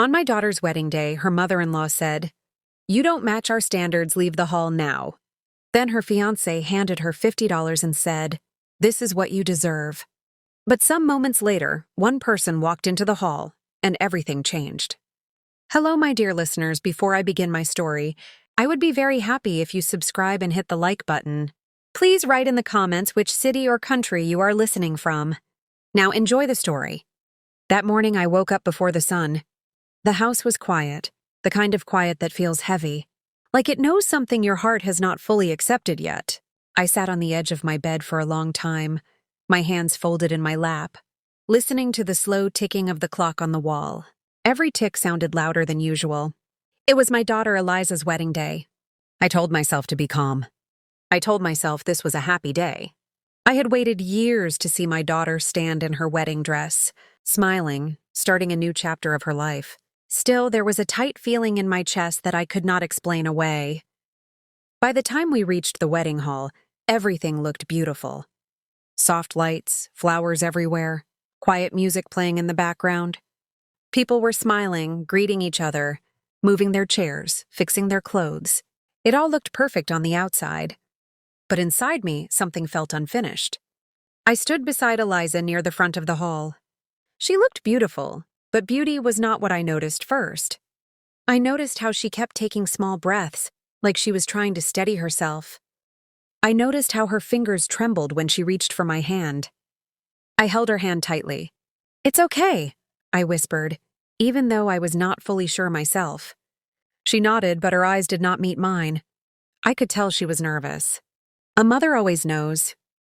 On my daughter's wedding day, her mother-in-law said, "You don't match our standards, leave the hall now." Then her fiancé handed her $50 and said, "This is what you deserve." But some moments later, one person walked into the hall, and everything changed. Hello, my dear listeners. Before I begin my story, I would be very happy if you subscribe and hit the like button. Please write in the comments which city or country you are listening from. Now enjoy the story. That morning I woke up before the sun. The house was quiet, the kind of quiet that feels heavy, like it knows something your heart has not fully accepted yet. I sat on the edge of my bed for a long time, my hands folded in my lap, listening to the slow ticking of the clock on the wall. Every tick sounded louder than usual. It was my daughter Eliza's wedding day. I told myself to be calm. I told myself this was a happy day. I had waited years to see my daughter stand in her wedding dress, smiling, starting a new chapter of her life. Still, there was a tight feeling in my chest that I could not explain away. By the time we reached the wedding hall, everything looked beautiful. Soft lights, flowers everywhere, quiet music playing in the background. People were smiling, greeting each other, moving their chairs, fixing their clothes. It all looked perfect on the outside. But inside me, something felt unfinished. I stood beside Eliza near the front of the hall. She looked beautiful, but beauty was not what I noticed first. I noticed how she kept taking small breaths, like she was trying to steady herself. I noticed how her fingers trembled when she reached for my hand. I held her hand tightly. "It's okay," I whispered, even though I was not fully sure myself. She nodded, but her eyes did not meet mine. I could tell she was nervous. A mother always knows.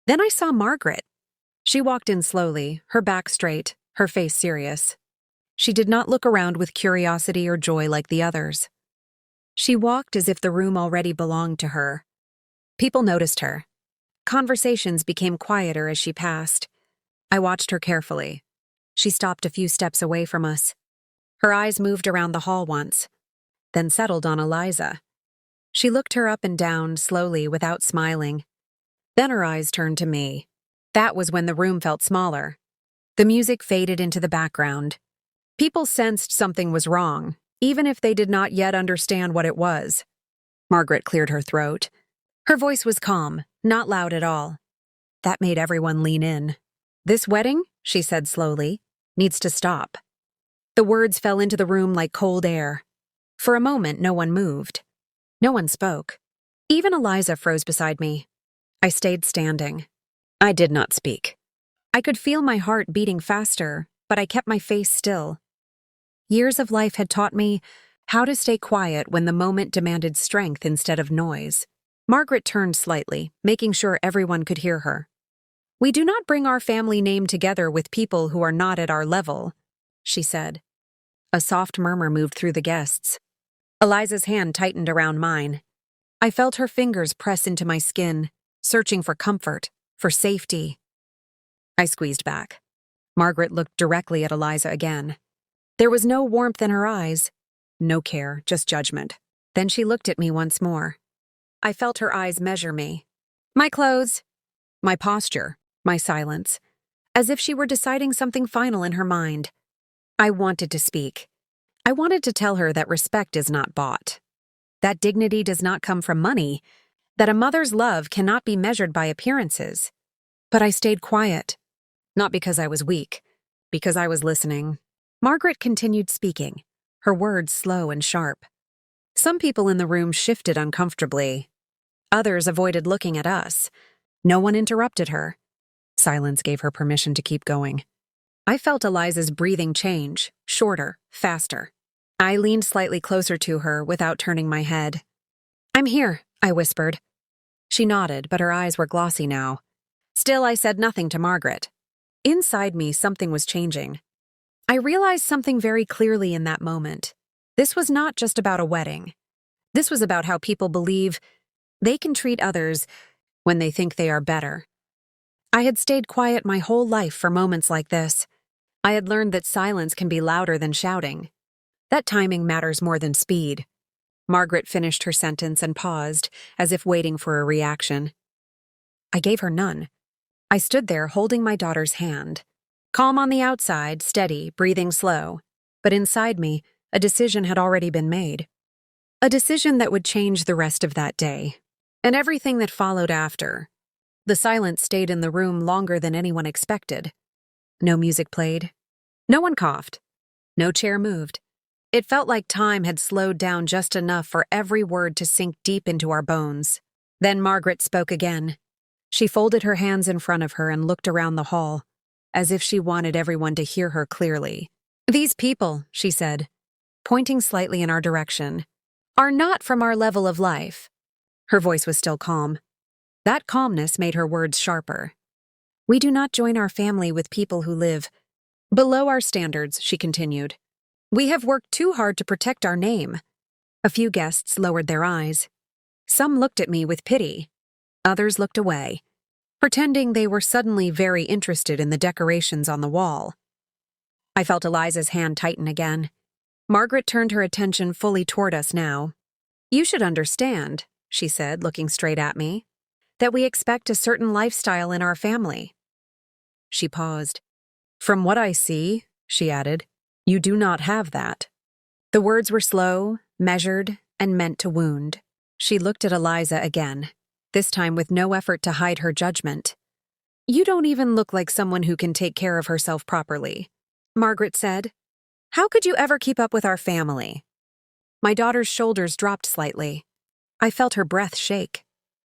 Then I saw Margaret. She walked in slowly, her back straight, her face serious. She did not look around with curiosity or joy like the others. She walked as if the room already belonged to her. People noticed her. Conversations became quieter as she passed. I watched her carefully. She stopped a few steps away from us. Her eyes moved around the hall once, then settled on Eliza. She looked her up and down slowly without smiling. Then her eyes turned to me. That was when the room felt smaller. The music faded into the background. People sensed something was wrong, even if they did not yet understand what it was. Margaret cleared her throat. Her voice was calm, not loud at all. That made everyone lean in. "This wedding," she said slowly, "needs to stop." The words fell into the room like cold air. For a moment, no one moved. No one spoke. Even Eliza froze beside me. I stayed standing. I did not speak. I could feel my heart beating faster, but I kept my face still. Years of life had taught me how to stay quiet when the moment demanded strength instead of noise. Margaret turned slightly, making sure everyone could hear her. "We do not bring our family name together with people who are not at our level," she said. A soft murmur moved through the guests. Eliza's hand tightened around mine. I felt her fingers press into my skin, searching for comfort, for safety. I squeezed back. Margaret looked directly at Eliza again. There was no warmth in her eyes, no care, just judgment. Then she looked at me once more. I felt her eyes measure me. My clothes, my posture, my silence, as if she were deciding something final in her mind. I wanted to speak. I wanted to tell her that respect is not bought, that dignity does not come from money, that a mother's love cannot be measured by appearances. But I stayed quiet, not because I was weak, because I was listening. Margaret continued speaking, her words slow and sharp. Some people in the room shifted uncomfortably. Others avoided looking at us. No one interrupted her. Silence gave her permission to keep going. I felt Eliza's breathing change, shorter, faster. I leaned slightly closer to her without turning my head. "I'm here," I whispered. She nodded, but her eyes were glossy now. Still, I said nothing to Margaret. Inside me, something was changing. I realized something very clearly in that moment. This was not just about a wedding. This was about how people believe they can treat others when they think they are better. I had stayed quiet my whole life for moments like this. I had learned that silence can be louder than shouting, that timing matters more than speed. Margaret finished her sentence and paused, as if waiting for a reaction. I gave her none. I stood there holding my daughter's hand. Calm on the outside, steady, breathing slow. But inside me, A decision had already been made. A decision that would change the rest of that day, and everything that followed after. The silence stayed in the room longer than anyone expected. No music played. No one coughed. No chair moved. It felt like time had slowed down just enough for every word to sink deep into our bones. Then Margaret spoke again. She folded her hands in front of her and looked around the hall, as if she wanted everyone to hear her clearly. "These people," she said, pointing slightly in our direction, "are not from our level of life." Her voice was still calm. That calmness made her words sharper. "We do not join our family with people who live below our standards," she continued. "We have worked too hard to protect our name." A few guests lowered their eyes. Some looked at me with pity. Others looked away, pretending they were suddenly very interested in the decorations on the wall. I felt Eliza's hand tighten again. Margaret turned her attention fully toward us now. "You should understand," she said, looking straight at me, "that we expect a certain lifestyle in our family." She paused. "From what I see," she added, "you do not have that." The words were slow, measured, and meant to wound. She looked at Eliza again, this time with no effort to hide her judgment. "You don't even look like someone who can take care of herself properly," Margaret said. "How could you ever keep up with our family?" My daughter's shoulders dropped slightly. I felt her breath shake.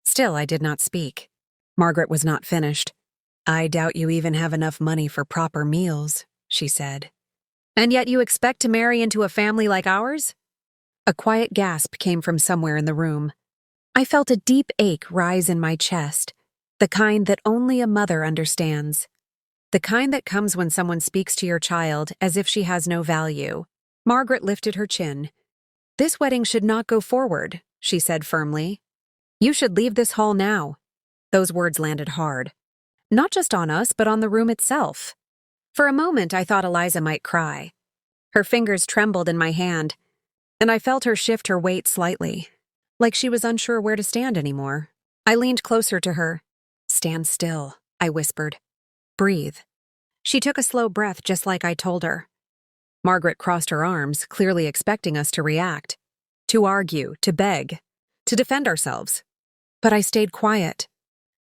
Still, I did not speak. Margaret was not finished. "I doubt you even have enough money for proper meals," she said. "And yet you expect to marry into a family like ours?" A quiet gasp came from somewhere in the room. I felt a deep ache rise in my chest, the kind that only a mother understands. The kind that comes when someone speaks to your child as if she has no value. Margaret lifted her chin. "This wedding should not go forward," she said firmly. "You should leave this hall now." Those words landed hard. Not just on us, but on the room itself. For a moment, I thought Eliza might cry. Her fingers trembled in my hand, and I felt her shift her weight slightly, like she was unsure where to stand anymore. I leaned closer to her. "Stand still," I whispered. "Breathe." She took a slow breath just like I told her. Margaret crossed her arms, clearly expecting us to react, to argue, to beg, to defend ourselves. But I stayed quiet.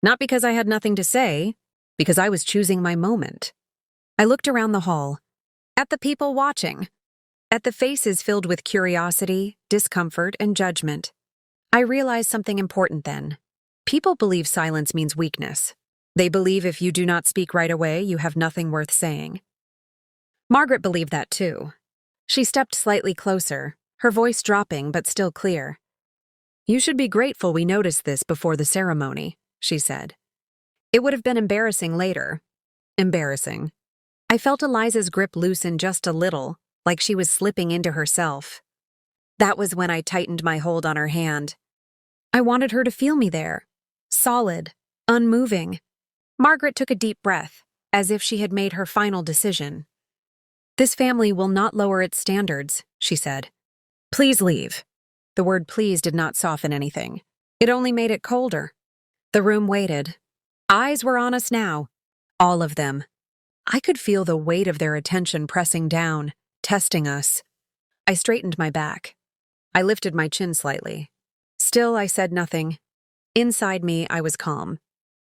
Not because I had nothing to say, because I was choosing my moment. I looked around the hall, at the people watching, at the faces filled with curiosity, discomfort, and judgment. I realized something important then. People believe silence means weakness. They believe if you do not speak right away, you have nothing worth saying. Margaret believed that too. She stepped slightly closer, her voice dropping but still clear. "You should be grateful we noticed this before the ceremony," she said. "It would have been embarrassing later." Embarrassing. I felt Eliza's grip loosen just a little, like she was slipping into herself. That was when I tightened my hold on her hand. I wanted her to feel me there, solid, unmoving. Margaret took a deep breath, as if she had made her final decision. "This family will not lower its standards," she said. "Please leave." The word please did not soften anything. It only made it colder. The room waited. Eyes were on us now. All of them. I could feel the weight of their attention pressing down, testing us. I straightened my back. I lifted my chin slightly. Still, I said nothing. Inside me, I was calm.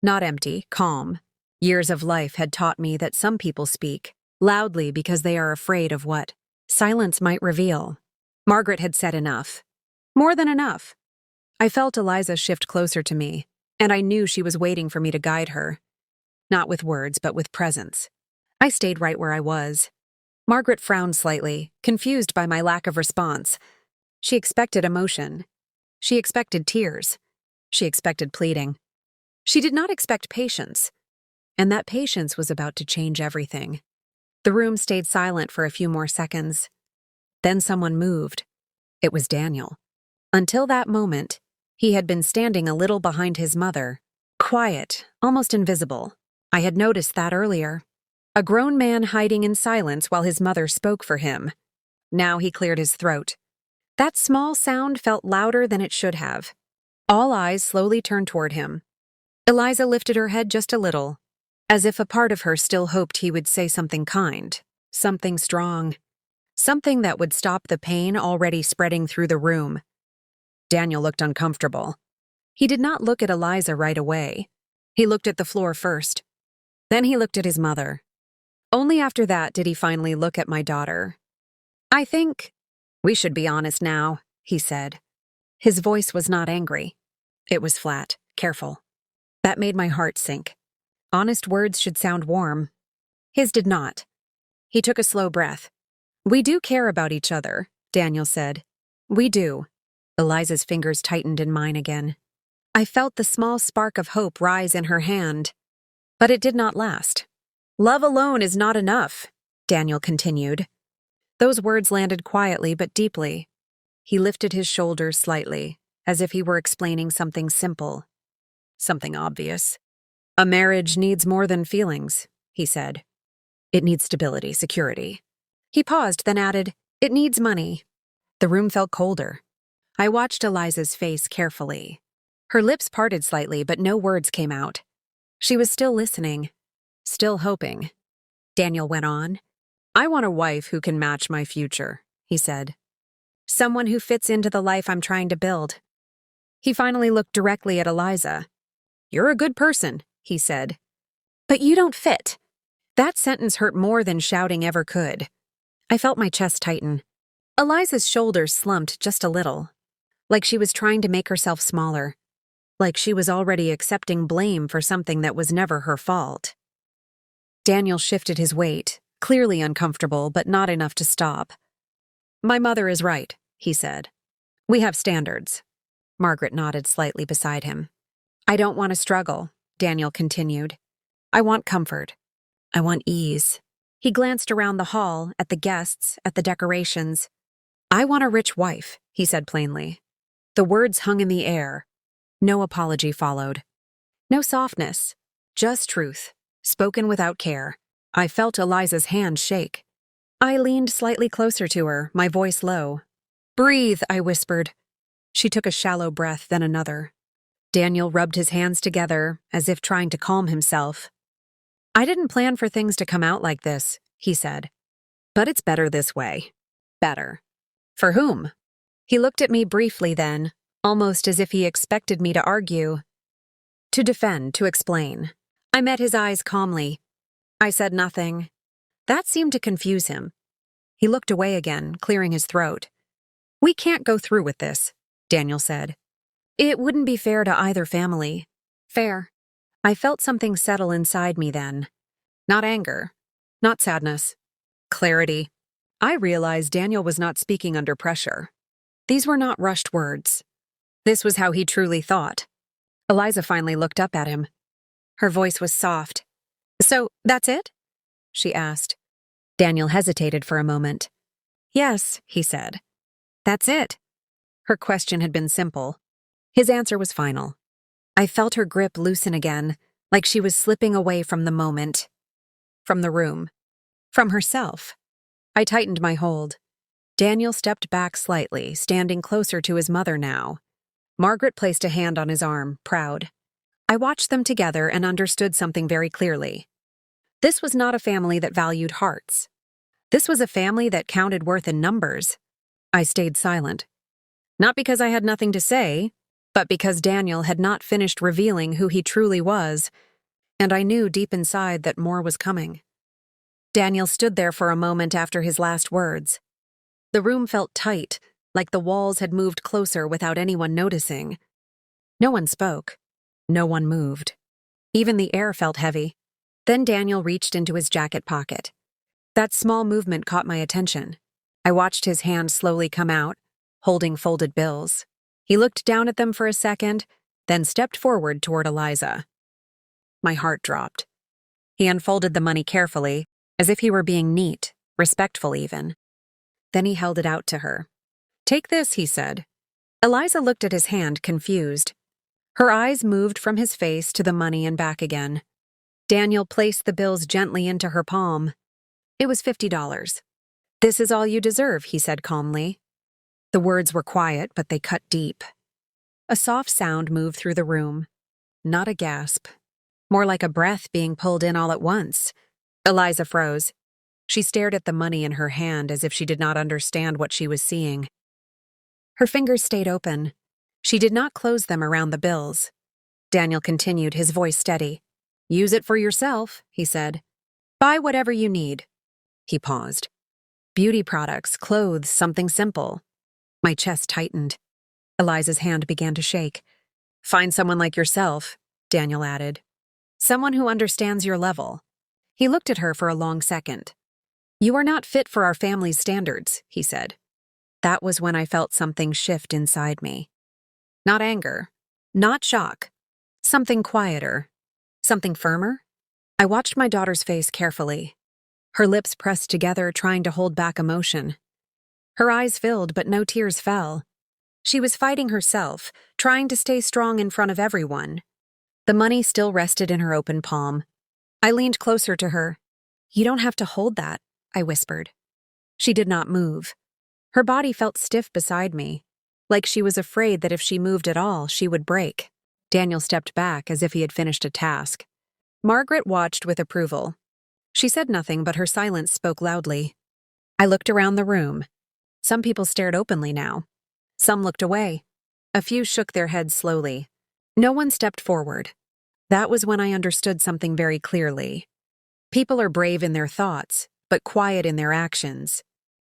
Not empty, calm. Years of life had taught me that some people speak loudly because they are afraid of what silence might reveal. Margaret had said enough. More than enough. I felt Eliza shift closer to me, and I knew she was waiting for me to guide her. Not with words, but with presence. I stayed right where I was. Margaret frowned slightly, confused by my lack of response. She expected emotion. She expected tears. She expected pleading. She did not expect patience. And that patience was about to change everything. The room stayed silent for a few more seconds. Then someone moved. It was Daniel. Until that moment, he had been standing a little behind his mother, quiet, almost invisible. I had noticed that earlier. A grown man hiding in silence while his mother spoke for him. Now he cleared his throat. That small sound felt louder than it should have. All eyes slowly turned toward him. Eliza lifted her head just a little, as if a part of her still hoped he would say something kind, something strong. Something that would stop the pain already spreading through the room. Daniel looked uncomfortable. He did not look at Eliza right away. He looked at the floor first. Then he looked at his mother. Only after that did he finally look at my daughter. "I think we should be honest now," he said. His voice was not angry. It was flat, careful. That made my heart sink. Honest words should sound warm. His did not. He took a slow breath. "We do care about each other," Daniel said. "We do." Eliza's fingers tightened in mine again. I felt the small spark of hope rise in her hand. But it did not last. "Love alone is not enough," Daniel continued. Those words landed quietly but deeply. He lifted his shoulders slightly, as if he were explaining something simple, something obvious. "A marriage needs more than feelings," he said. "It needs stability, security." He paused, then added, "It needs money." The room felt colder. I watched Eliza's face carefully. Her lips parted slightly, but no words came out. She was still listening, still hoping. Daniel went on. "I want a wife who can match my future," he said. "Someone who fits into the life I'm trying to build." He finally looked directly at Eliza. "You're a good person," he said. "But you don't fit." That sentence hurt more than shouting ever could. I felt my chest tighten. Eliza's shoulders slumped just a little, like she was trying to make herself smaller, like she was already accepting blame for something that was never her fault. Daniel shifted his weight, clearly uncomfortable, but not enough to stop. "My mother is right," he said. "We have standards." Margaret nodded slightly beside him. "I don't want to struggle," Daniel continued. "I want comfort. I want ease." He glanced around the hall, at the guests, at the decorations. "I want a rich wife," he said plainly. The words hung in the air. No apology followed. No softness, just truth, spoken without care. I felt Eliza's hand shake. I leaned slightly closer to her, my voice low. "Breathe," I whispered. She took a shallow breath, then another. Daniel rubbed his hands together, as if trying to calm himself. "I didn't plan for things to come out like this," he said. "But it's better this way." "Better. For whom?" He looked at me briefly then, almost as if he expected me to argue. To defend, to explain. I met his eyes calmly. I said nothing. That seemed to confuse him. He looked away again, clearing his throat. "We can't go through with this," Daniel said. "It wouldn't be fair to either family." Fair. I felt something settle inside me then. Not anger. Not sadness. Clarity. I realized Daniel was not speaking under pressure. These were not rushed words. This was how he truly thought. Eliza finally looked up at him. Her voice was soft. "So, that's it?" she asked. Daniel hesitated for a moment. "Yes," he said. "That's it." Her question had been simple. His answer was final. I felt her grip loosen again, like she was slipping away from the moment. From the room. From herself. I tightened my hold. Daniel stepped back slightly, standing closer to his mother now. Margaret placed a hand on his arm, proud. I watched them together and understood something very clearly. This was not a family that valued hearts. This was a family that counted worth in numbers. I stayed silent. Not because I had nothing to say, but because Daniel had not finished revealing who he truly was, and I knew deep inside that more was coming. Daniel stood there for a moment after his last words. The room felt tight, like the walls had moved closer without anyone noticing. No one spoke. No one moved. Even the air felt heavy. Then Daniel reached into his jacket pocket. That small movement caught my attention. I watched his hand slowly come out, holding folded bills. He looked down at them for a second, then stepped forward toward Eliza. My heart dropped. He unfolded the money carefully, as if he were being neat, respectful even. Then he held it out to her. "Take this," he said. Eliza looked at his hand, confused. Her eyes moved from his face to the money and back again. Daniel placed the bills gently into her palm. It was $50. "This is all you deserve," he said calmly. The words were quiet, but they cut deep. A soft sound moved through the room. Not a gasp. More like a breath being pulled in all at once. Eliza froze. She stared at the money in her hand as if she did not understand what she was seeing. Her fingers stayed open. She did not close them around the bills. Daniel continued, his voice steady. "Use it for yourself," he said. "Buy whatever you need." He paused. "Beauty products, clothes, something simple." My chest tightened. Eliza's hand began to shake. "Find someone like yourself," Daniel added. "Someone who understands your level." He looked at her for a long second. "You are not fit for our family's standards," he said. That was when I felt something shift inside me. Not anger, not shock, something quieter, something firmer. I watched my daughter's face carefully. Her lips pressed together, trying to hold back emotion. Her eyes filled, but no tears fell. She was fighting herself, trying to stay strong in front of everyone. The money still rested in her open palm. I leaned closer to her. "You don't have to hold that," I whispered. She did not move. Her body felt stiff beside me, like she was afraid that if she moved at all, she would break. Daniel stepped back as if he had finished a task. Margaret watched with approval. She said nothing, but her silence spoke loudly. I looked around the room. Some people stared openly now. Some looked away. A few shook their heads slowly. No one stepped forward. That was when I understood something very clearly. People are brave in their thoughts, but quiet in their actions.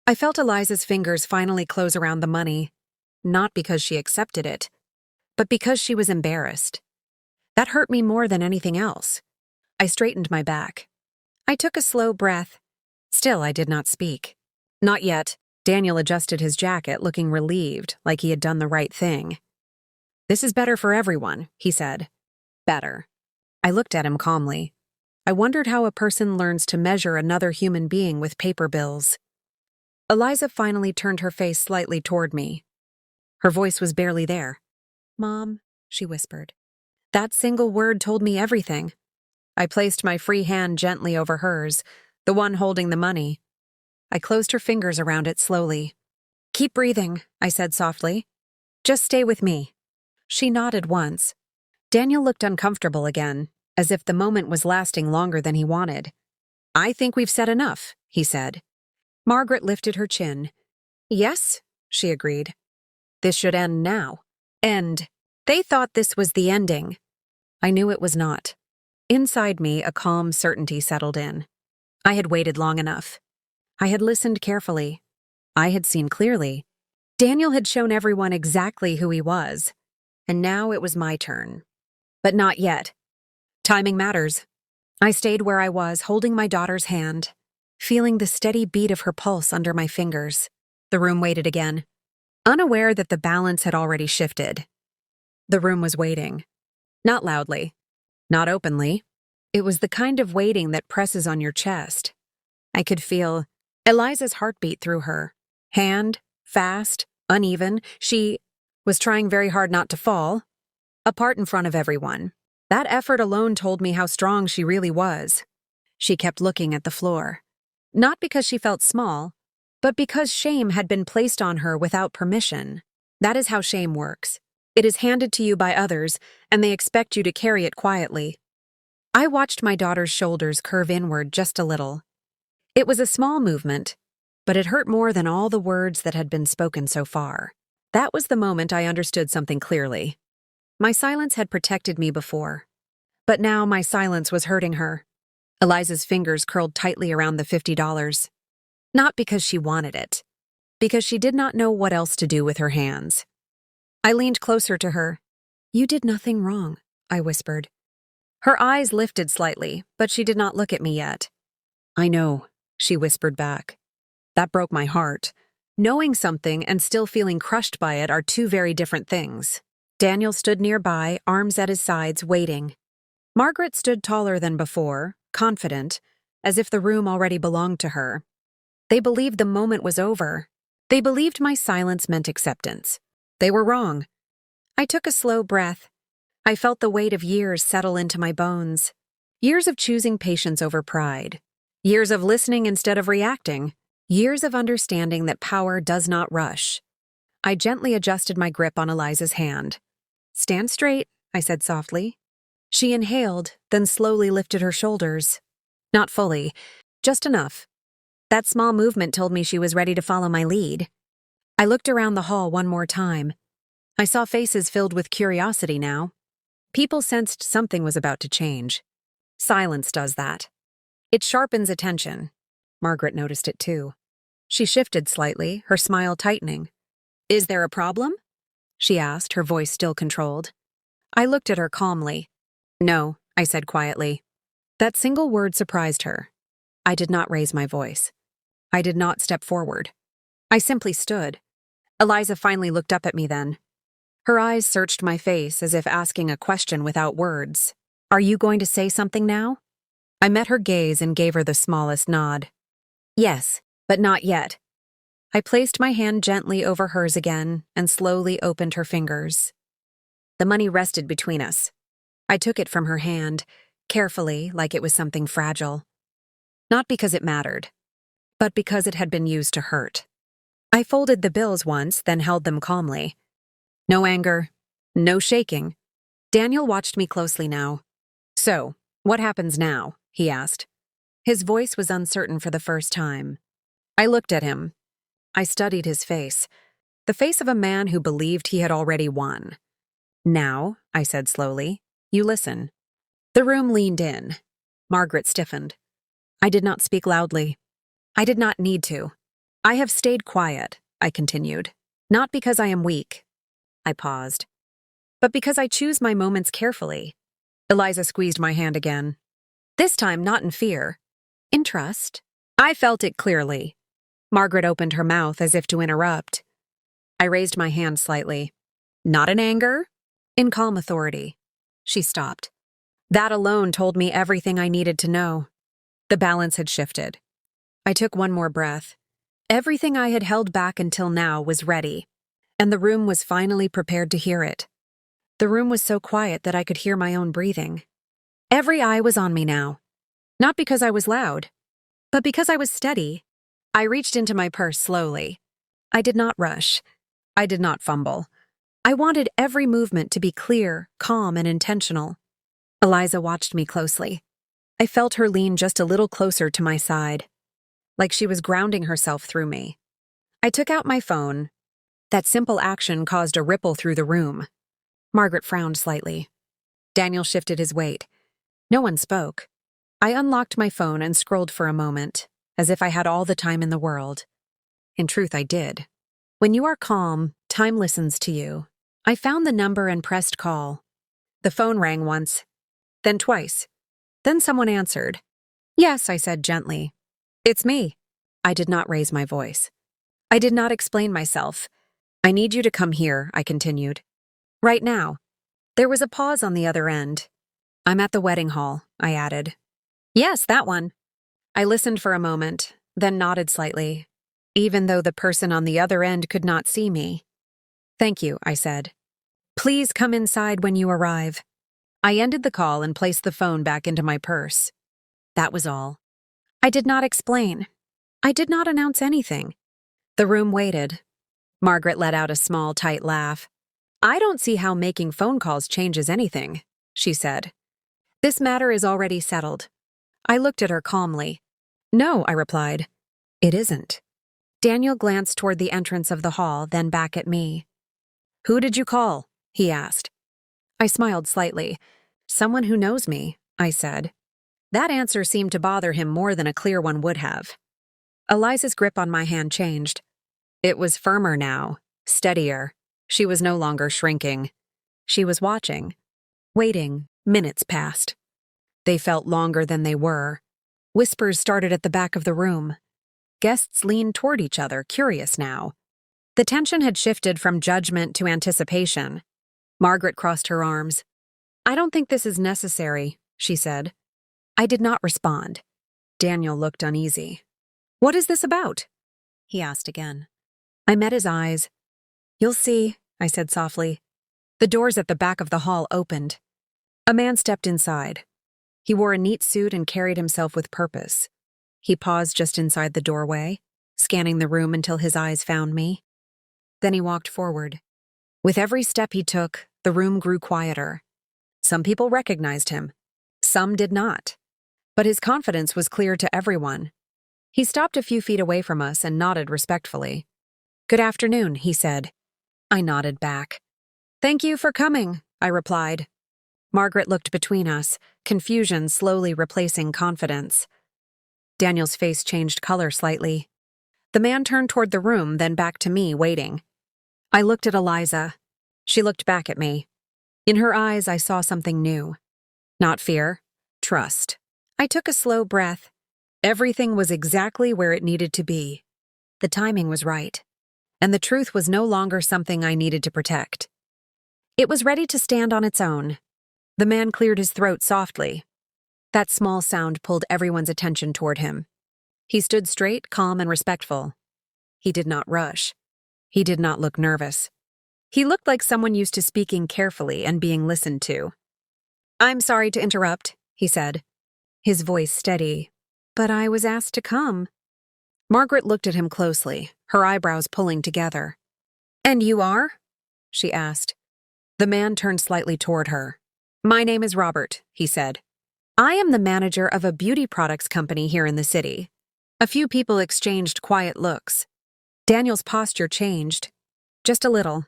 I felt Eliza's fingers finally close around the money, not because she accepted it, but because she was embarrassed. That hurt me more than anything else. I straightened my back. I took a slow breath. Still, I did not speak. Not yet. Daniel adjusted his jacket, looking relieved, like he had done the right thing. "This is better for everyone," he said. "Better." I looked at him calmly. I wondered how a person learns to measure another human being with paper bills. Eliza finally turned her face slightly toward me. Her voice was barely there. "Mom," she whispered. That single word told me everything. I placed my free hand gently over hers, the one holding the money. I closed her fingers around it slowly. "Keep breathing," I said softly. "Just stay with me." She nodded once. Daniel looked uncomfortable again, as if the moment was lasting longer than he wanted. "I think we've said enough," he said. Margaret lifted her chin. "Yes," she agreed. "This should end now." End. They thought this was the ending. I knew it was not. Inside me, a calm certainty settled in. I had waited long enough. I had listened carefully. I had seen clearly. Daniel had shown everyone exactly who he was. And now it was my turn. But not yet. Timing matters. I stayed where I was, holding my daughter's hand, feeling the steady beat of her pulse under my fingers. The room waited again, unaware that the balance had already shifted. The room was waiting. Not loudly. Not openly. It was the kind of waiting that presses on your chest. I could feel Eliza's heartbeat through her. Hand, fast, uneven. She was trying very hard not to fall. Apart in front of everyone. That effort alone told me how strong she really was. She kept looking at the floor. Not because she felt small, but because shame had been placed on her without permission. That is how shame works. It is handed to you by others, and they expect you to carry it quietly. I watched my daughter's shoulders curve inward just a little. It was a small movement, but it hurt more than all the words that had been spoken so far. That was the moment I understood something clearly. My silence had protected me before, but now my silence was hurting her. Eliza's fingers curled tightly around the $50. Not because she wanted it, because she did not know what else to do with her hands. I leaned closer to her. "You did nothing wrong," I whispered. Her eyes lifted slightly, but she did not look at me yet. "I know," she whispered back. That broke my heart. Knowing something and still feeling crushed by it are two very different things. Daniel stood nearby, arms at his sides, waiting. Margaret stood taller than before, confident, as if the room already belonged to her. They believed the moment was over. They believed my silence meant acceptance. They were wrong. I took a slow breath. I felt the weight of years settle into my bones. Years of choosing patience over pride. Years of listening instead of reacting. Years of understanding that power does not rush. I gently adjusted my grip on Eliza's hand. "Stand straight," I said softly. She inhaled, then slowly lifted her shoulders. Not fully, just enough. That small movement told me she was ready to follow my lead. I looked around the hall one more time. I saw faces filled with curiosity now. People sensed something was about to change. Silence does that. It sharpens attention. Margaret noticed it too. She shifted slightly, her smile tightening. "Is there a problem?" she asked, her voice still controlled. I looked at her calmly. "No," I said quietly. That single word surprised her. I did not raise my voice. I did not step forward. I simply stood. Eliza finally looked up at me then. Her eyes searched my face as if asking a question without words. "Are you going to say something now?" I met her gaze and gave her the smallest nod. "Yes, but not yet." I placed my hand gently over hers again and slowly opened her fingers. The money rested between us. I took it from her hand, carefully, like it was something fragile. Not because it mattered, but because it had been used to hurt. I folded the bills once, then held them calmly. No anger, no shaking. Daniel watched me closely now. "So, what happens now?" he asked. His voice was uncertain for the first time. I looked at him. I studied his face, the face of a man who believed he had already won. "Now," I said slowly, "you listen." The room leaned in. Margaret stiffened. I did not speak loudly. I did not need to. "I have stayed quiet," I continued, "not because I am weak." I paused. "But because I choose my moments carefully." Eliza squeezed my hand again. This time not in fear. In trust. I felt it clearly. Margaret opened her mouth as if to interrupt. I raised my hand slightly. Not in anger, in calm authority. She stopped. That alone told me everything I needed to know. The balance had shifted. I took one more breath. Everything I had held back until now was ready, and the room was finally prepared to hear it. The room was so quiet that I could hear my own breathing. Every eye was on me now. Not because I was loud, but because I was steady. I reached into my purse slowly. I did not rush. I did not fumble. I wanted every movement to be clear, calm, and intentional. Eliza watched me closely. I felt her lean just a little closer to my side, like she was grounding herself through me. I took out my phone. That simple action caused a ripple through the room. Margaret frowned slightly. Daniel shifted his weight. No one spoke. I unlocked my phone and scrolled for a moment, as if I had all the time in the world. In truth, I did. When you are calm, time listens to you. I found the number and pressed call. The phone rang once, then twice. Then someone answered. "Yes," I said gently. "It's me." I did not raise my voice. I did not explain myself. "I need you to come here," I continued. "Right now." There was a pause on the other end. "I'm at the wedding hall," I added. "Yes, that one." I listened for a moment, then nodded slightly, even though the person on the other end could not see me. "Thank you," I said. "Please come inside when you arrive." I ended the call and placed the phone back into my purse. That was all. I did not explain. I did not announce anything. The room waited. Margaret let out a small, tight laugh. "I don't see how making phone calls changes anything," she said. "This matter is already settled." I looked at her calmly. "No," I replied. "It isn't." Daniel glanced toward the entrance of the hall, then back at me. "Who did you call?" he asked. I smiled slightly. "Someone who knows me," I said. That answer seemed to bother him more than a clear one would have. Eliza's grip on my hand changed. It was firmer now, steadier. She was no longer shrinking. She was watching. Waiting. Minutes passed. They felt longer than they were. Whispers started at the back of the room. Guests leaned toward each other, curious now. The tension had shifted from judgment to anticipation. Margaret crossed her arms. "I don't think this is necessary," she said. I did not respond. Daniel looked uneasy. "What is this about?" he asked again. I met his eyes. "You'll see," I said softly. The doors at the back of the hall opened. A man stepped inside. He wore a neat suit and carried himself with purpose. He paused just inside the doorway, scanning the room until his eyes found me. Then he walked forward. With every step he took, the room grew quieter. Some people recognized him. Some did not. But his confidence was clear to everyone. He stopped a few feet away from us and nodded respectfully. "Good afternoon," he said. I nodded back. "Thank you for coming," I replied. Margaret looked between us, confusion slowly replacing confidence. Daniel's face changed color slightly. The man turned toward the room, then back to me, waiting. I looked at Eliza. She looked back at me. In her eyes, I saw something new. Not fear, trust. I took a slow breath. Everything was exactly where it needed to be. The timing was right. And the truth was no longer something I needed to protect. It was ready to stand on its own. The man cleared his throat softly. That small sound pulled everyone's attention toward him. He stood straight, calm, and respectful. He did not rush. He did not look nervous. He looked like someone used to speaking carefully and being listened to. "I'm sorry to interrupt," he said, his voice steady, "but I was asked to come." Margaret looked at him closely, her eyebrows pulling together. "And you are?" she asked. The man turned slightly toward her. "My name is Robert," he said. "I am the manager of a beauty products company here in the city." A few people exchanged quiet looks. Daniel's posture changed, just a little,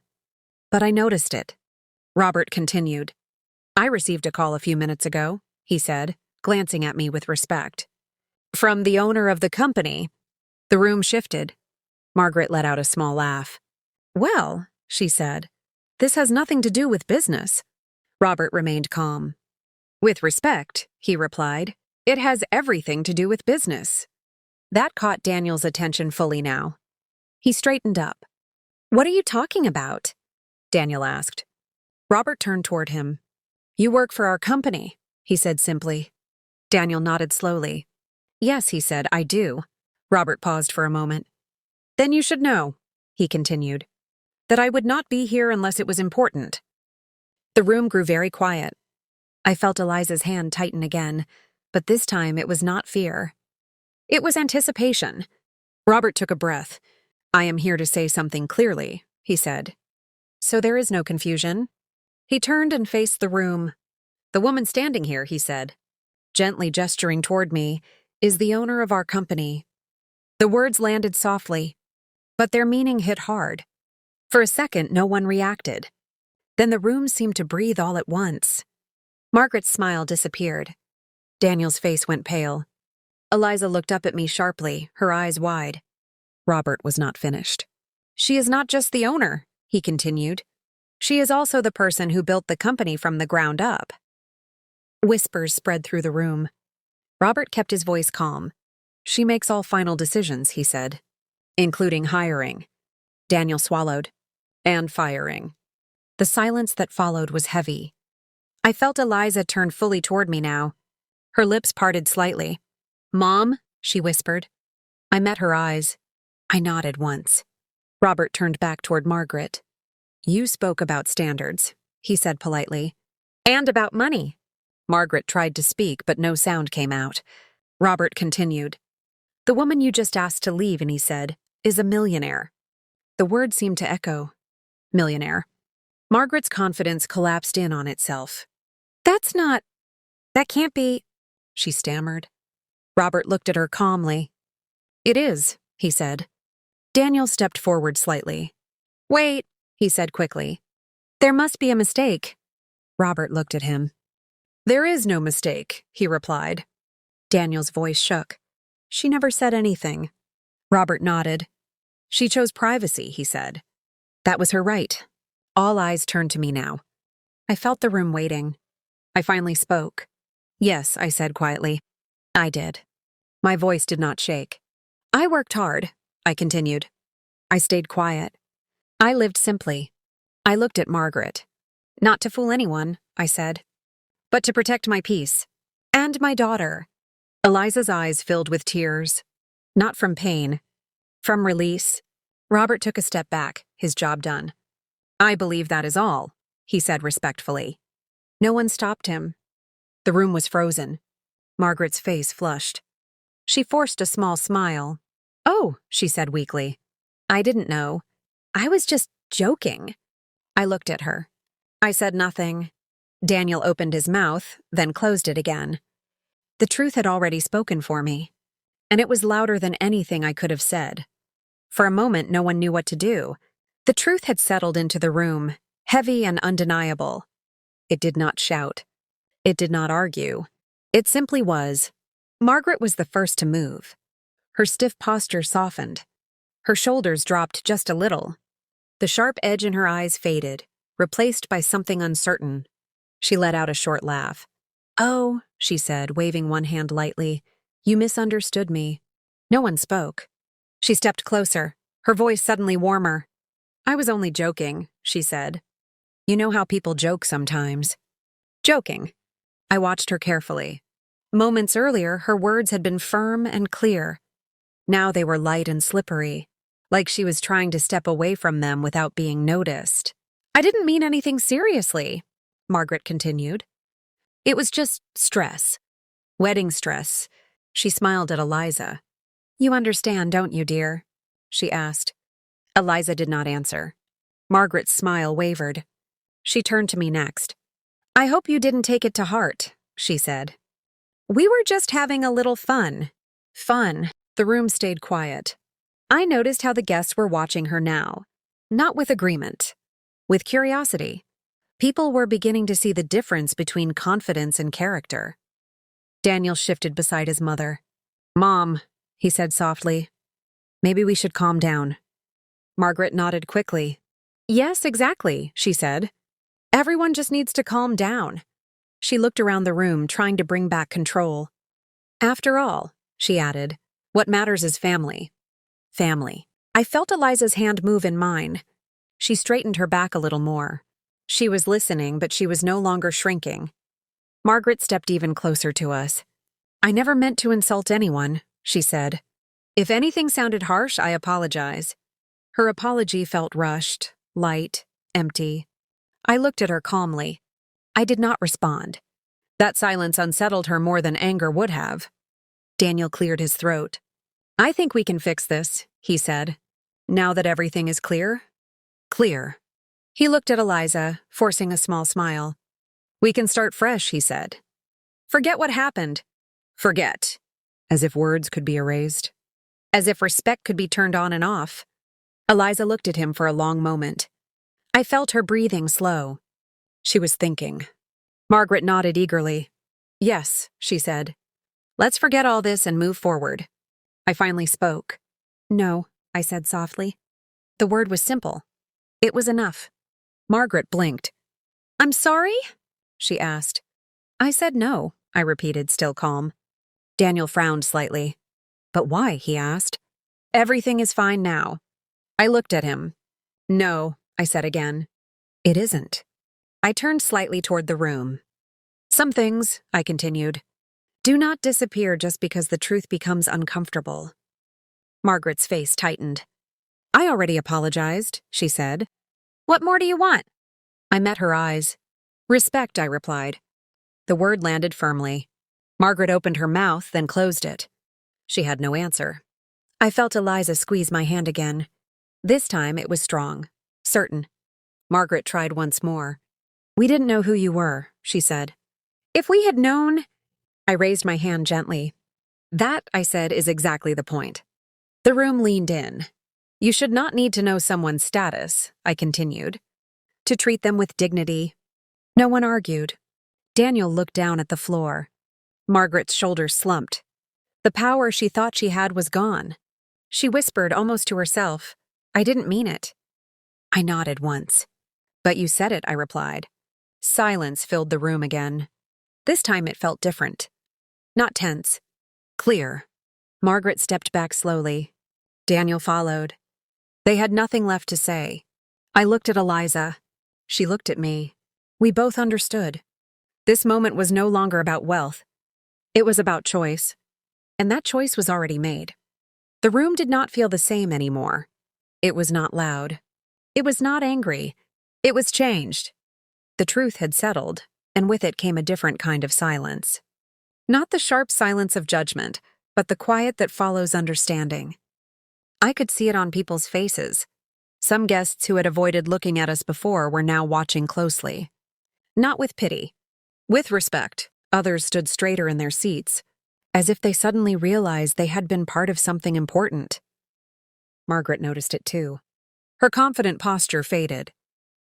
but I noticed it. Robert continued. "I received a call a few minutes ago," he said, glancing at me with respect. "From the owner of the company." The room shifted. Margaret let out a small laugh. "Well," she said, "this has nothing to do with business." Robert remained calm. "With respect," he replied, "it has everything to do with business." That caught Daniel's attention fully now. He straightened up. "What are you talking about?" Daniel asked. Robert turned toward him. "You work for our company," he said simply. Daniel nodded slowly. "Yes," he said, "I do." Robert paused for a moment. "Then you should know," he continued, "that I would not be here unless it was important." The room grew very quiet. I felt Eliza's hand tighten again, but this time it was not fear. It was anticipation. Robert took a breath. "I am here to say something clearly," he said. "So there is no confusion?" He turned and faced the room. "The woman standing here," he said, gently gesturing toward me, "is the owner of our company." The words landed softly, but their meaning hit hard. For a second, no one reacted. Then the room seemed to breathe all at once. Margaret's smile disappeared. Daniel's face went pale. Eliza looked up at me sharply, her eyes wide. Robert was not finished. "She is not just the owner," he continued. "She is also the person who built the company from the ground up." Whispers spread through the room. Robert kept his voice calm. "She makes all final decisions," he said, "including hiring." Daniel swallowed. "And firing." The silence that followed was heavy. I felt Eliza turn fully toward me now. Her lips parted slightly. "Mom," she whispered. I met her eyes. I nodded once. Robert turned back toward Margaret. "You spoke about standards," he said politely. "And about money." Margaret tried to speak, but no sound came out. Robert continued. "The woman you just asked to leave," and he said, "is a millionaire." The word seemed to echo. Millionaire. Margaret's confidence collapsed in on itself. That can't be," she stammered. Robert looked at her calmly. "It is," he said. Daniel stepped forward slightly. "Wait," he said quickly. "There must be a mistake." Robert looked at him. "There is no mistake," he replied. Daniel's voice shook. "She never said anything." Robert nodded. "She chose privacy," he said. "That was her right." All eyes turned to me now. I felt the room waiting. I finally spoke. "Yes," I said quietly. "I did." My voice did not shake. "I worked hard," I continued. I stayed quiet. I lived simply. I looked at Margaret. "Not to fool anyone," I said, "but to protect my peace. And my daughter." Eliza's eyes filled with tears. Not from pain. From release. Robert took a step back, his job done. "I believe that is all," he said respectfully. No one stopped him. The room was frozen. Margaret's face flushed. She forced a small smile. "Oh," she said weakly. "I didn't know. I was just joking." I looked at her. I said nothing. Daniel opened his mouth, then closed it again. The truth had already spoken for me. and it was louder than anything I could have said. For a moment, no one knew what to do. The truth had settled into the room, heavy and undeniable. It did not shout. It did not argue. It simply was. Margaret was the first to move. Her stiff posture softened. Her shoulders dropped just a little. The sharp edge in her eyes faded, replaced by something uncertain. She let out a short laugh. "Oh," she said, waving one hand lightly. "You misunderstood me." No one spoke. She stepped closer, her voice suddenly warmer. "I was only joking," she said. "You know how people joke sometimes." Joking. I watched her carefully. Moments earlier, her words had been firm and clear. Now they were light and slippery, like she was trying to step away from them without being noticed. "I didn't mean anything seriously," Margaret continued. "It was just stress. Wedding stress." She smiled at Eliza. "You understand, don't you, dear?" she asked. Eliza did not answer. Margaret's smile wavered. She turned to me next. "I hope you didn't take it to heart," she said. "We were just having a little fun." Fun. The room stayed quiet. I noticed how the guests were watching her now. Not with agreement. With curiosity. People were beginning to see the difference between confidence and character. Daniel shifted beside his mother. "Mom," he said softly, "maybe we should calm down." Margaret nodded quickly. "Yes, exactly," she said. "Everyone just needs to calm down." She looked around the room, trying to bring back control. "After all," she added, "what matters is family." Family. I felt Eliza's hand move in mine. She straightened her back a little more. She was listening, but she was no longer shrinking. Margaret stepped even closer to us. "I never meant to insult anyone," she said. "If anything sounded harsh, I apologize." Her apology felt rushed, light, empty. I looked at her calmly. I did not respond. That silence unsettled her more than anger would have. Daniel cleared his throat. "I think we can fix this," he said. "Now that everything is clear." Clear. He looked at Eliza, forcing a small smile. "We can start fresh," he said. "Forget what happened." Forget. As if words could be erased. As if respect could be turned on and off. Eliza looked at him for a long moment. I felt her breathing slow. She was thinking. Margaret nodded eagerly. "Yes," she said. "Let's forget all this and move forward." I finally spoke. "No," I said softly. The word was simple. It was enough. Margaret blinked. "I'm sorry?" she asked. I said no, I repeated, still calm. Daniel frowned slightly. "But why?" he asked. "Everything is fine now." I looked at him. "No," I said again. "It isn't." I turned slightly toward the room. "Some things," I continued, "do not disappear just because the truth becomes uncomfortable." Margaret's face tightened. "I already apologized," she said. "What more do you want?" I met her eyes. "Respect," I replied. The word landed firmly. Margaret opened her mouth, then closed it. She had no answer. I felt Eliza squeeze my hand again. This time it was strong, certain. Margaret tried once more. "We didn't know who you were," she said. "If we had known—" I raised my hand gently. "That," I said, "is exactly the point." The room leaned in. "You should not need to know someone's status," I continued. "To treat them with dignity." No one argued. Daniel looked down at the floor. Margaret's shoulders slumped. The power she thought she had was gone. She whispered almost to herself, "I didn't mean it." I nodded once. "But you said it," I replied. Silence filled the room again. This time it felt different. Not tense. Clear. Margaret stepped back slowly. Daniel followed. They had nothing left to say. I looked at Eliza. She looked at me. We both understood. This moment was no longer about wealth. It was about choice. And that choice was already made. The room did not feel the same anymore. It was not loud. It was not angry. It was changed. The truth had settled, and with it came a different kind of silence. Not the sharp silence of judgment, but the quiet that follows understanding. I could see it on people's faces. Some guests who had avoided looking at us before were now watching closely. Not with pity. With respect, others stood straighter in their seats. as if they suddenly realized they had been part of something important. Margaret noticed it too. Her confident posture faded.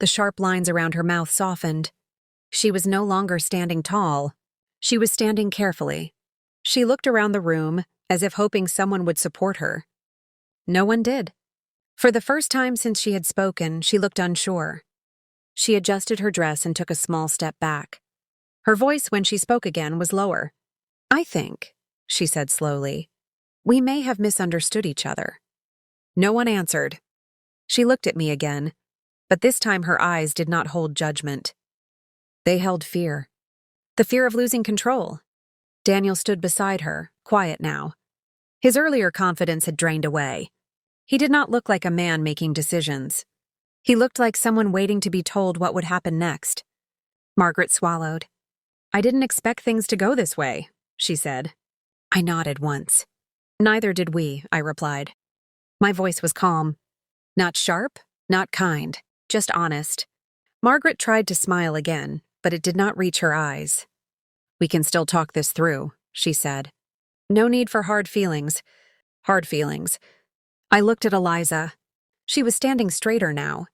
The sharp lines around her mouth softened. She was no longer standing tall. She was standing carefully. She looked around the room, as if hoping someone would support her. No one did. For the first time since she had spoken, she looked unsure. She adjusted her dress and took a small step back. Her voice, when she spoke again, was lower. "I think," she said slowly, "we may have misunderstood each other." No one answered. She looked at me again, but this time her eyes did not hold judgment. They held fear. The fear of losing control. Daniel stood beside her, quiet now. His earlier confidence had drained away. He did not look like a man making decisions. He looked like someone waiting to be told what would happen next. Margaret swallowed. "I didn't expect things to go this way," she said. I nodded once. "Neither did we," I replied. My voice was calm. Not sharp, not kind, just honest. Margaret tried to smile again, but it did not reach her eyes. "We can still talk this through," she said. "No need for hard feelings." Hard feelings. I looked at Eliza. She was standing straighter now.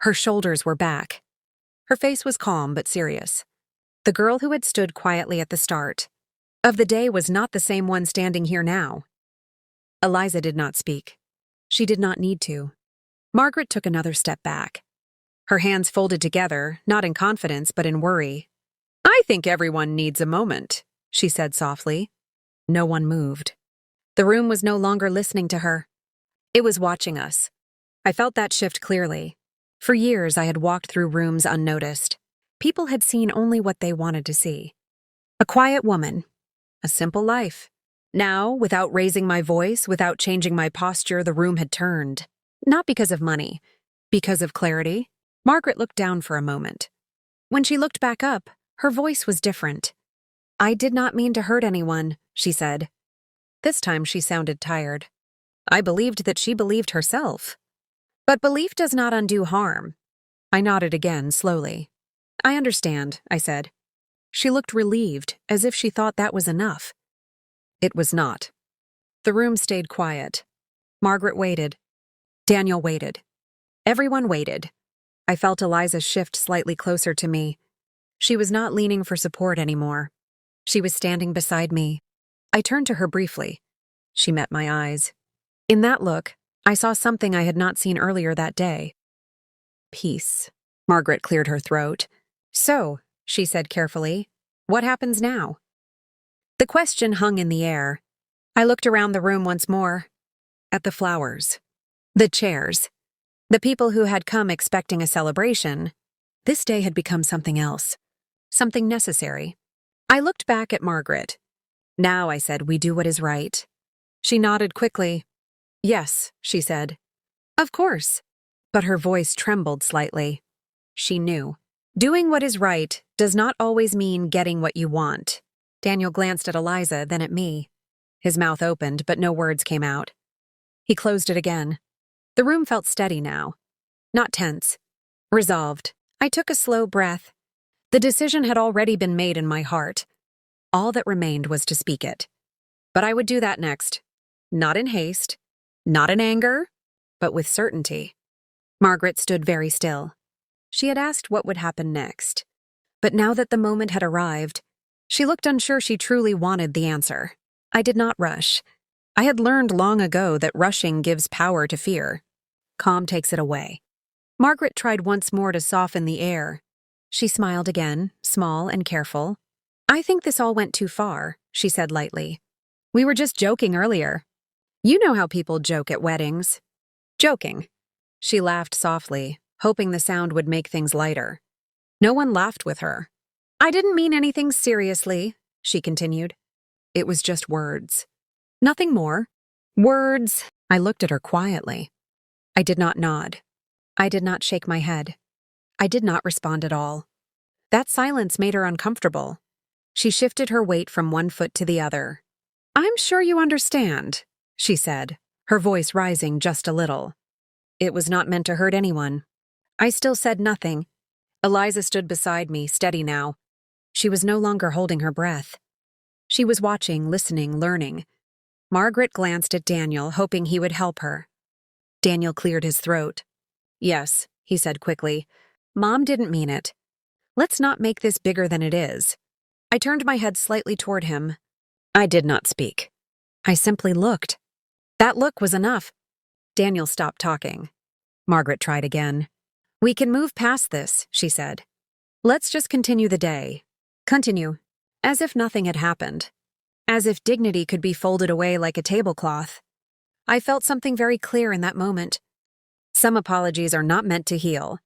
Her shoulders were back. Her face was calm but serious. The girl who had stood quietly at the start of the day was not the same one standing here now. Eliza did not speak. She did not need to. Margaret took another step back. Her hands folded together, not in confidence but in worry. "I think everyone needs a moment," she said softly. No one moved. The room was no longer listening to her. It was watching us. I felt that shift clearly. For years, I had walked through rooms unnoticed. People had seen only what they wanted to see. A quiet woman. A simple life. Now, without raising my voice, without changing my posture, the room had turned. Not because of money. Because of clarity. Margaret looked down for a moment. When she looked back up, her voice was different. "I did not mean to hurt anyone," she said. This time she sounded tired. I believed that she believed herself. But belief does not undo harm. I nodded again, slowly. "I understand," I said. She looked relieved, as if she thought that was enough. It was not. The room stayed quiet. Margaret waited. Daniel waited. Everyone waited. I felt Eliza shift slightly closer to me. She was not leaning for support anymore. She was standing beside me. I turned to her briefly. She met my eyes. In that look, I saw something I had not seen earlier that day. "Peace." Margaret cleared her throat. "So," she said carefully, "what happens now?" The question hung in the air. I looked around the room once more. At the flowers. The chairs. The people who had come expecting a celebration. This day had become something else. Something necessary. I looked back at Margaret. "Now," I said, "we do what is right." She nodded quickly. "Yes," she said. "Of course." But her voice trembled slightly. She knew. Doing what is right does not always mean getting what you want. Daniel glanced at Eliza, then at me. His mouth opened, but no words came out. He closed it again. The room felt steady now. Not tense. Resolved. I took a slow breath. The decision had already been made in my heart. All that remained was to speak it. But I would do that next. Not in haste. Not in anger. But with certainty. Margaret stood very still. She had asked what would happen next. But now that the moment had arrived, she looked unsure she truly wanted the answer. I did not rush. I had learned long ago that rushing gives power to fear. Calm takes it away. Margaret tried once more to soften the air. She smiled again, small and careful. "I think this all went too far," she said lightly. "We were just joking earlier. You know how people joke at weddings." "Joking." She laughed softly, hoping the sound would make things lighter. No one laughed with her. "I didn't mean anything seriously," she continued. "It was just words. Nothing more. Words." I looked at her quietly. I did not nod. I did not shake my head. I did not respond at all. That silence made her uncomfortable. She shifted her weight from one foot to the other. "I'm sure you understand," she said, her voice rising just a little. It was not meant to hurt anyone. I still said nothing. Eliza stood beside me, steady now. She was no longer holding her breath. She was watching, listening, learning. Margaret glanced at Daniel, hoping he would help her. Daniel cleared his throat. Yes, he said quickly. Mom didn't mean it. Let's not make this bigger than it is. I turned my head slightly toward him. I did not speak. I simply looked. That look was enough. Daniel stopped talking. Margaret tried again. We can move past this, she said. Let's just continue the day. Continue. As if nothing had happened. As if dignity could be folded away like a tablecloth. I felt something very clear in that moment. Some apologies are not meant to heal.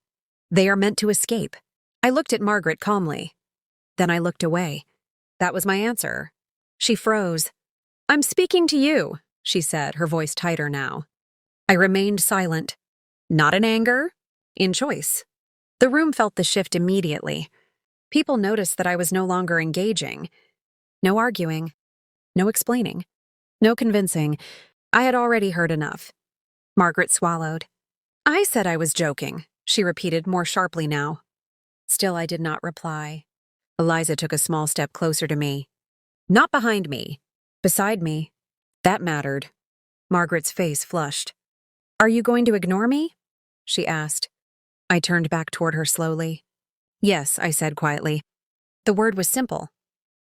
They are meant to escape. I looked at Margaret calmly. Then I looked away. That was my answer. She froze. I'm speaking to you, she said, her voice tighter now. I remained silent. Not in anger, in choice. The room felt the shift immediately. People noticed that I was no longer engaging. No arguing. No explaining. No convincing. I had already heard enough. Margaret swallowed. I said I was joking, she repeated more sharply now. Still, I did not reply. Eliza took a small step closer to me. Not behind me. Beside me. That mattered. Margaret's face flushed. Are you going to ignore me? She asked. I turned back toward her slowly. Yes, I said quietly. The word was simple.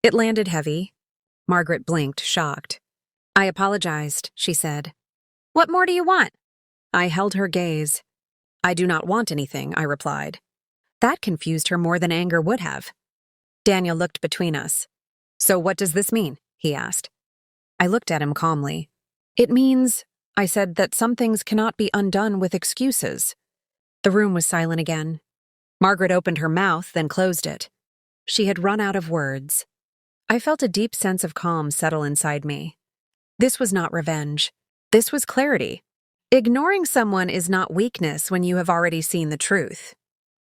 It landed heavy. Margaret blinked, shocked. I apologized, she said. What more do you want? I held her gaze. I do not want anything, I replied. That confused her more than anger would have. Daniel looked between us. So what does this mean? He asked. I looked at him calmly. It means, I said, that some things cannot be undone with excuses. The room was silent again. Margaret opened her mouth, then closed it. She had run out of words. I felt a deep sense of calm settle inside me. This was not revenge. This was clarity. Ignoring someone is not weakness when you have already seen the truth.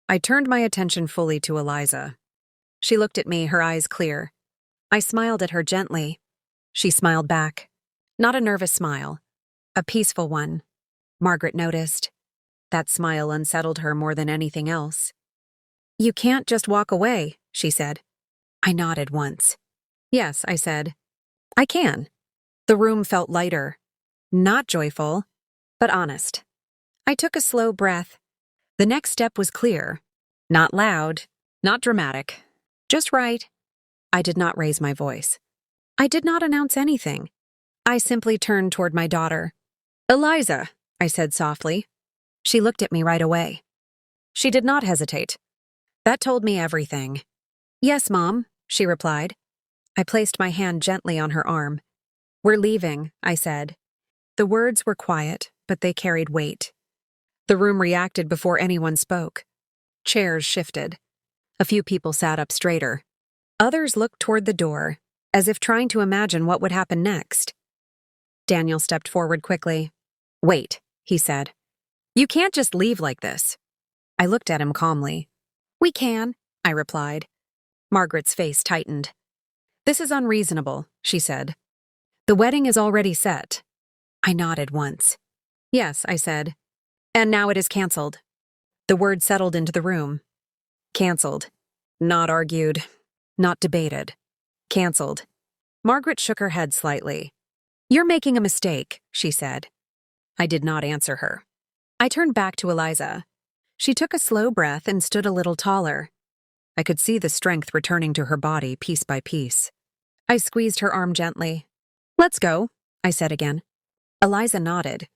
I turned my attention fully to Eliza. She looked at me, her eyes clear. I smiled at her gently. She smiled back. Not a nervous smile. A peaceful one. Margaret noticed. That smile unsettled her more than anything else. You can't just walk away, she said. I nodded once. Yes, I said. I can. The room felt lighter. Not joyful, but honest. I took a slow breath. The next step was clear. Not loud, not dramatic. Just right. I did not raise my voice. I did not announce anything. I simply turned toward my daughter. Eliza, I said softly. She looked at me right away. She did not hesitate. That told me everything. Yes, Mom, she replied. I placed my hand gently on her arm. We're leaving, I said. The words were quiet, but they carried weight. The room reacted before anyone spoke. Chairs shifted. A few people sat up straighter. Others looked toward the door, as if trying to imagine what would happen next. Daniel stepped forward quickly. Wait, he said. You can't just leave like this. I looked at him calmly. We can, I replied. Margaret's face tightened. This is unreasonable, she said. The wedding is already set. I nodded once. Yes, I said. And now it is canceled. The word settled into the room. Canceled. Not argued. Not debated. Canceled. Margaret shook her head slightly. You're making a mistake, she said. I did not answer her. I turned back to Eliza. She took a slow breath and stood a little taller. I could see the strength returning to her body piece by piece. I squeezed her arm gently. Let's go, I said again. Eliza nodded.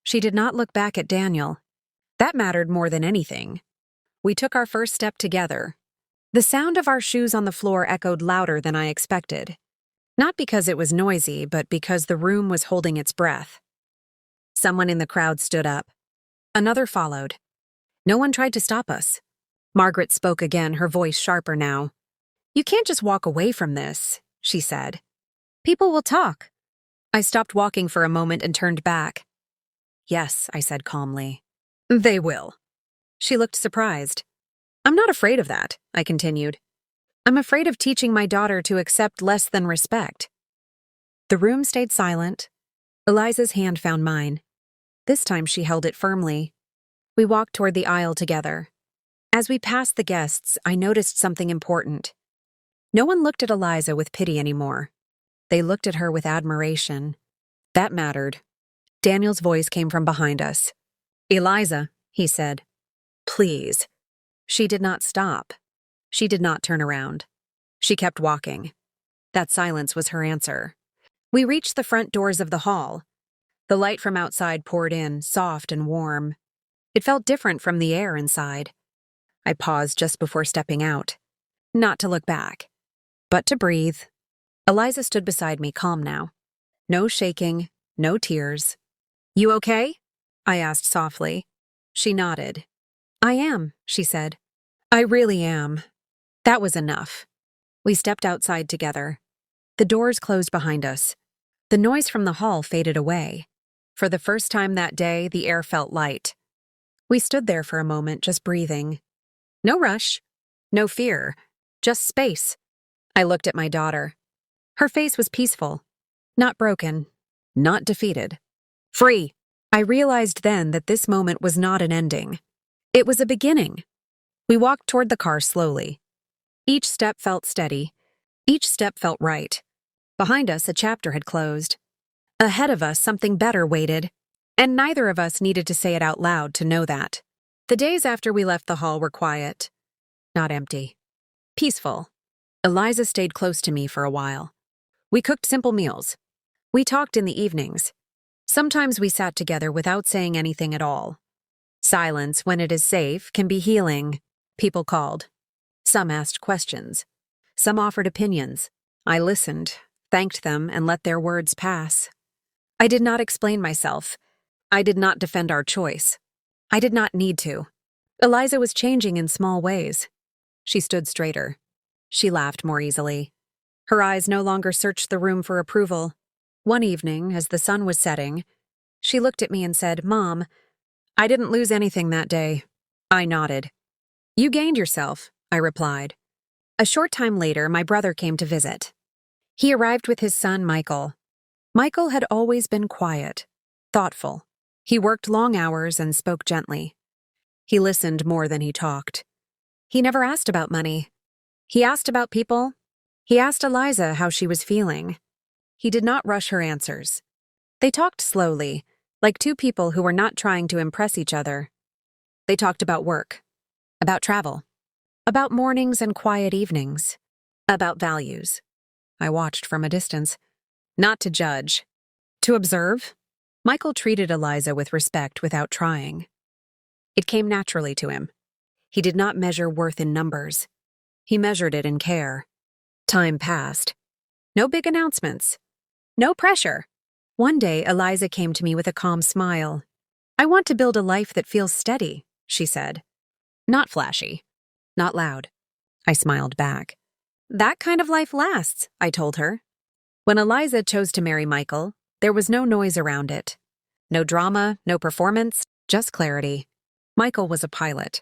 She did not look back at Daniel. That mattered more than anything. We took our first step together. The sound of our shoes on the floor echoed louder than I expected. Not because it was noisy, but because the room was holding its breath. Someone in the crowd stood up. Another followed. No one tried to stop us. Margaret spoke again, her voice sharper now. You can't just walk away from this, she said. People will talk. I stopped walking for a moment and turned back. Yes, I said calmly. They will. She looked surprised. I'm not afraid of that, I continued. I'm afraid of teaching my daughter to accept less than respect. The room stayed silent. Eliza's hand found mine. This time she held it firmly. We walked toward the aisle together. As we passed the guests, I noticed something important. No one looked at Eliza with pity anymore. They looked at her with admiration. That mattered. Daniel's voice came from behind us. "Eliza," he said. "Please." She did not stop. She did not turn around. She kept walking. That silence was her answer. We reached the front doors of the hall. The light from outside poured in, soft and warm. It felt different from the air inside. I paused just before stepping out. Not to look back, but to breathe. Eliza stood beside me, calm now. No shaking, no tears. "You okay?" I asked softly. She nodded. "I am," she said. "I really am." That was enough. We stepped outside together. The doors closed behind us. The noise from the hall faded away. For the first time that day, the air felt light. We stood there for a moment, just breathing. No rush, no fear, just space. I looked at my daughter. Her face was peaceful, not broken, not defeated. Free. I realized then that this moment was not an ending. It was a beginning. We walked toward the car slowly. Each step felt steady. Each step felt right. Behind us, a chapter had closed. Ahead of us, something better waited. And neither of us needed to say it out loud to know that. The days after we left the hall were quiet. Not empty. Peaceful. Eliza stayed close to me for a while. We cooked simple meals. We talked in the evenings. Sometimes we sat together without saying anything at all. Silence, when it is safe, can be healing. People called. Some asked questions. Some offered opinions. I listened, thanked them, and let their words pass. I did not explain myself. I did not defend our choice. I did not need to. Eliza was changing in small ways. She stood straighter. She laughed more easily. Her eyes no longer searched the room for approval. One evening, as the sun was setting, she looked at me and said, "Mom, I didn't lose anything that day." I nodded. "You gained yourself," I replied. A short time later, my brother came to visit. He arrived with his son, Michael. Michael had always been quiet, thoughtful. He worked long hours and spoke gently. He listened more than he talked. He never asked about money. He asked about people. He asked Eliza how she was feeling. He did not rush her answers. They talked slowly, like two people who were not trying to impress each other. They talked about work, about travel, about mornings and quiet evenings, about values. I watched from a distance, not to judge, to observe. Michael treated Eliza with respect without trying. It came naturally to him. He did not measure worth in numbers. He measured it in care. Time passed. No big announcements. No pressure. One day, Eliza came to me with a calm smile. "I want to build a life that feels steady," she said. Not flashy. Not loud. I smiled back. "That kind of life lasts," I told her. When Eliza chose to marry Michael, there was no noise around it. No drama, no performance, just clarity. Michael was a pilot.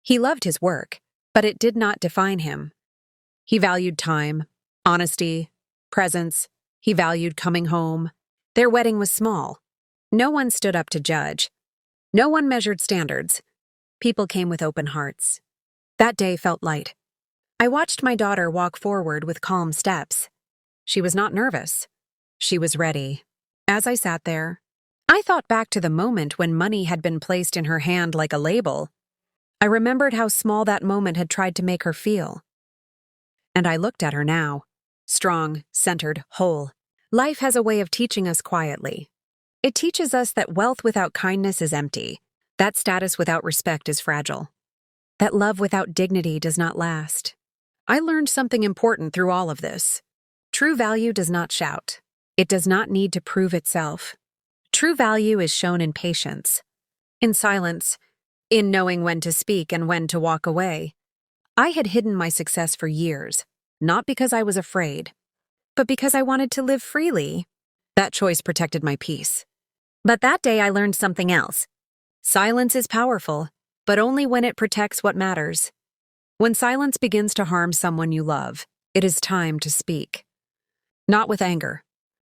He loved his work, but it did not define him. He valued time, honesty, presence. He valued coming home. Their wedding was small. No one stood up to judge. No one measured standards. People came with open hearts. That day felt light. I watched my daughter walk forward with calm steps. She was not nervous. She was ready. As I sat there, I thought back to the moment when money had been placed in her hand like a label. I remembered how small that moment had tried to make her feel. And I looked at her now, strong, centered, whole. Life has a way of teaching us quietly. It teaches us that wealth without kindness is empty, that status without respect is fragile, that love without dignity does not last. I learned something important through all of this. True value does not shout. It does not need to prove itself. True value is shown in patience, in silence, in knowing when to speak and when to walk away. I had hidden my success for years, not because I was afraid, but because I wanted to live freely. That choice protected my peace. But that day I learned something else. Silence is powerful, but only when it protects what matters. When silence begins to harm someone you love, it is time to speak. Not with anger,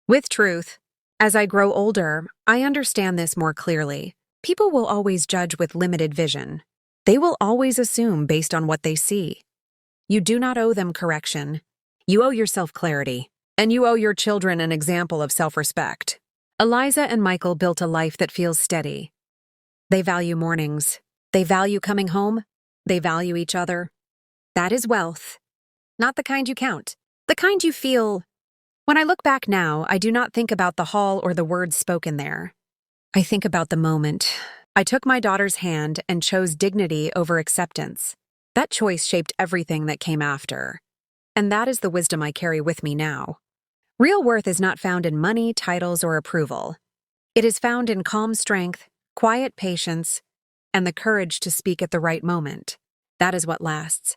with truth. As I grow older, I understand this more clearly. People will always judge with limited vision. They will always assume based on what they see. You do not owe them correction. You owe yourself clarity. And you owe your children an example of self-respect. Eliza and Michael built a life that feels steady. They value mornings. They value coming home. They value each other. That is wealth. Not the kind you count. The kind you feel. When I look back now, I do not think about the hall or the words spoken there. I think about the moment. I took my daughter's hand and chose dignity over acceptance. That choice shaped everything that came after. And that is the wisdom I carry with me now. Real worth is not found in money, titles, or approval. It is found in calm strength, quiet patience, and the courage to speak at the right moment. That is what lasts.